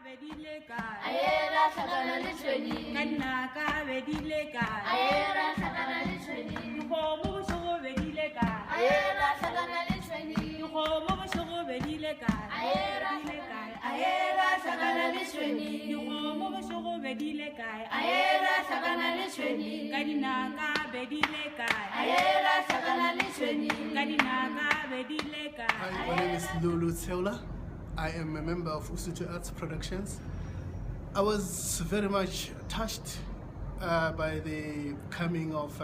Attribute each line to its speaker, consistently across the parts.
Speaker 1: bedileka
Speaker 2: ayera sakana lishweni
Speaker 1: kanna ka bedileka
Speaker 2: ayera sakana lishweni
Speaker 1: khomo shogo bedileka
Speaker 2: ayera sakana lishweni
Speaker 1: khomo shogo bedileka
Speaker 2: ayera sakana lishweni
Speaker 1: khomo shogo bedileka
Speaker 2: ayera sakana lishweni
Speaker 1: kanna ka bedileka
Speaker 2: ayera sakana lishweni
Speaker 1: kanna ka bedileka.
Speaker 3: Hi, my name is Lulu Tseula. I am a member of Usutu Arts Productions. I was very much touched by the coming of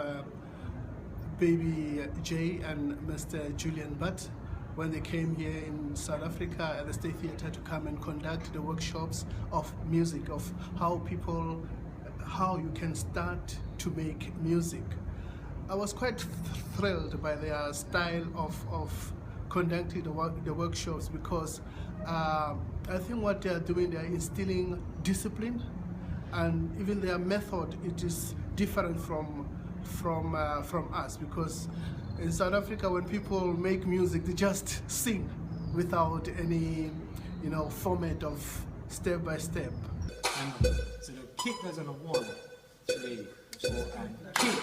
Speaker 3: Baby J and Mr. Julian Butt when they came here in South Africa at the State Theatre to come and conduct the workshops of music, of how you can start to make music. I was quite thrilled by their style of conducting the workshops because I think what they are doing, they are instilling discipline, and even their method, it is different from us, because in South Africa when people make music they just sing without any format of step by step.
Speaker 4: So the kick goes on a 1, 3, 4 and kick.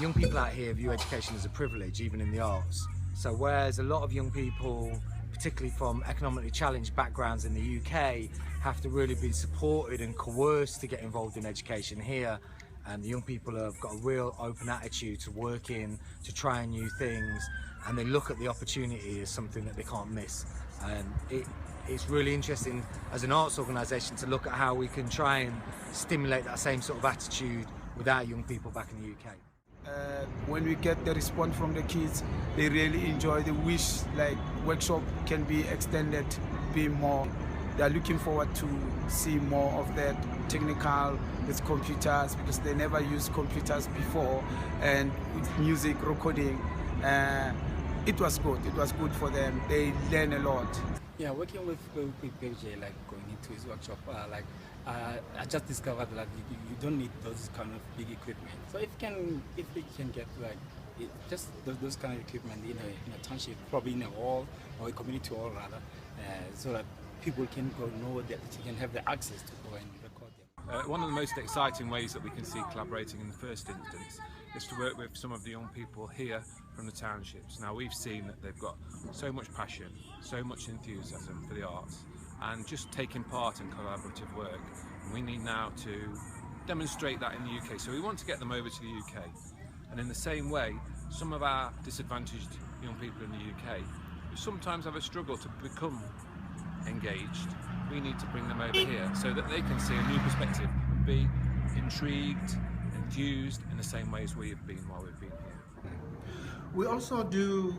Speaker 5: Young people out here view education as a privilege, even in the arts. So whereas a lot of young people, particularly from economically challenged backgrounds in the UK, have to really be supported and coerced to get involved in education here, and the young people have got a real open attitude to working, to trying new things, and they look at the opportunity as something that they can't miss. And it's really interesting as an arts organisation to look at how we can try and stimulate that same sort of attitude with our young people back in the UK.
Speaker 6: When we get the response from the kids, they really enjoy. They wish like workshop can be extended, be more. They are looking forward to see more of that technical with computers, because they never used computers before, and with music recording. It was good. It was good for them. They learn a lot.
Speaker 4: Yeah, working with PJ, like going into his workshop, I just discovered that you don't need those kind of big equipment. So if we can get like just those kind of equipment in a township, probably in a hall or a community hall rather, so that people can go know that they can have the access to go and record them.
Speaker 7: One of the most exciting ways that we can see collaborating in the first instance is to work with some of the young people here from the townships. Now we've seen that they've got so much passion, so much enthusiasm for the arts, and just taking part in collaborative work. We need now to demonstrate that in the UK, so we want to get them over to the UK. And in the same way, some of our disadvantaged young people in the UK who sometimes have a struggle to become engaged, we need to bring them over here so that they can see a new perspective and be intrigued, enthused in the same way as we have been while we've been here.
Speaker 3: We also do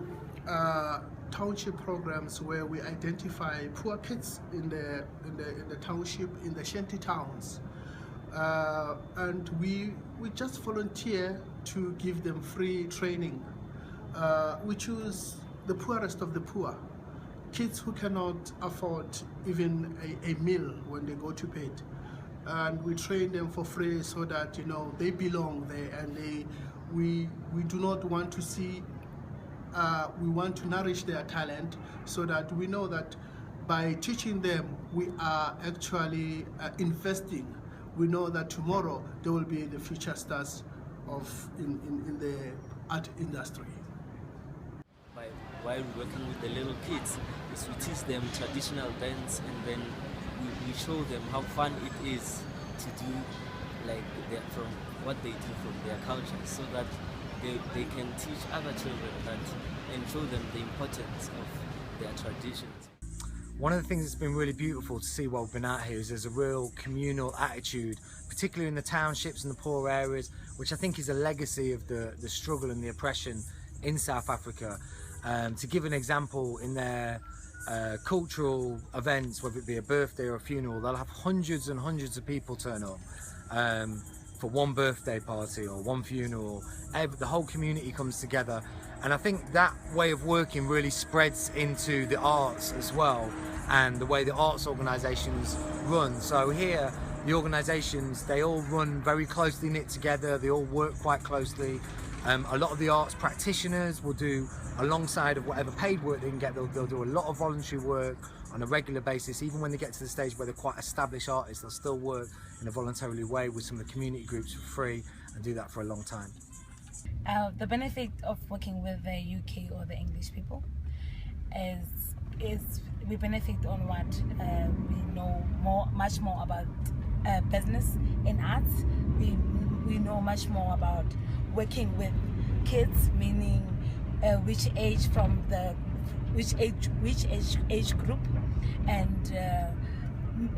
Speaker 3: township programs where we identify poor kids in the township, in the shanty towns, and we just volunteer to give them free training. We choose the poorest of the poor, kids who cannot afford even a meal when they go to bed, and we train them for free so that they belong there, and we do not want to see. We want to nourish their talent so that we know that by teaching them we are actually investing. We know that tomorrow they will be the future stars in the art industry.
Speaker 8: While working with the little kids, is we teach them traditional dance, and then we show them how fun it is to do from what they do from their culture, so that they can teach other children that and show them the importance of their traditions.
Speaker 5: One of the things that's been really beautiful to see while we've been out here is there's a real communal attitude, particularly in the townships and the poor areas, which I think is a legacy of the struggle and the oppression in South Africa. To give an example, in their cultural events, whether it be a birthday or a funeral, they'll have hundreds and hundreds of people turn up for one birthday party or one funeral. The whole community comes together, and I think that way of working really spreads into the arts as well, and the way the arts organisations run. So here the organisations, they all run very closely knit together, they all work quite closely. A lot of the arts practitioners will do, alongside of whatever paid work they can get, they'll do a lot of voluntary work on a regular basis. Even when they get to the stage where they're quite established artists, they'll still work in a voluntary way with some of the community groups for free and do that for a long time.
Speaker 9: The benefit of working with the UK or the English people is we benefit on what we know much more about business in arts. We know much more about working with kids, meaning which age group, and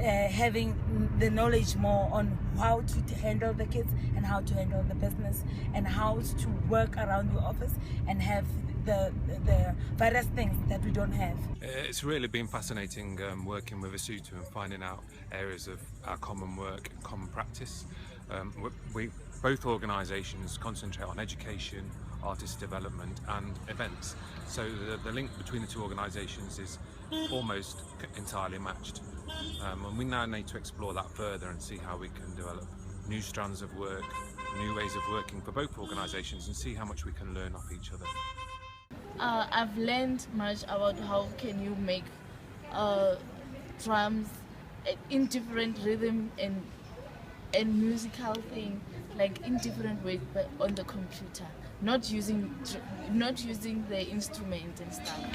Speaker 9: having the knowledge more on how to handle the kids and how to handle the business and how to work around your office and have the various things that we don't have.
Speaker 7: It's really been fascinating working with Asutu and finding out areas of our common work and common practice. Both organisations concentrate on education, artist development and events, so the link between the two organisations is almost entirely matched, and we now need to explore that further and see how we can develop new strands of work, new ways of working for both organisations, and see how much we can learn off each other.
Speaker 10: I've learned much about how can you make drums in different rhythm and musical thing, like in different ways, but on the computer, not using the instrument and stuff.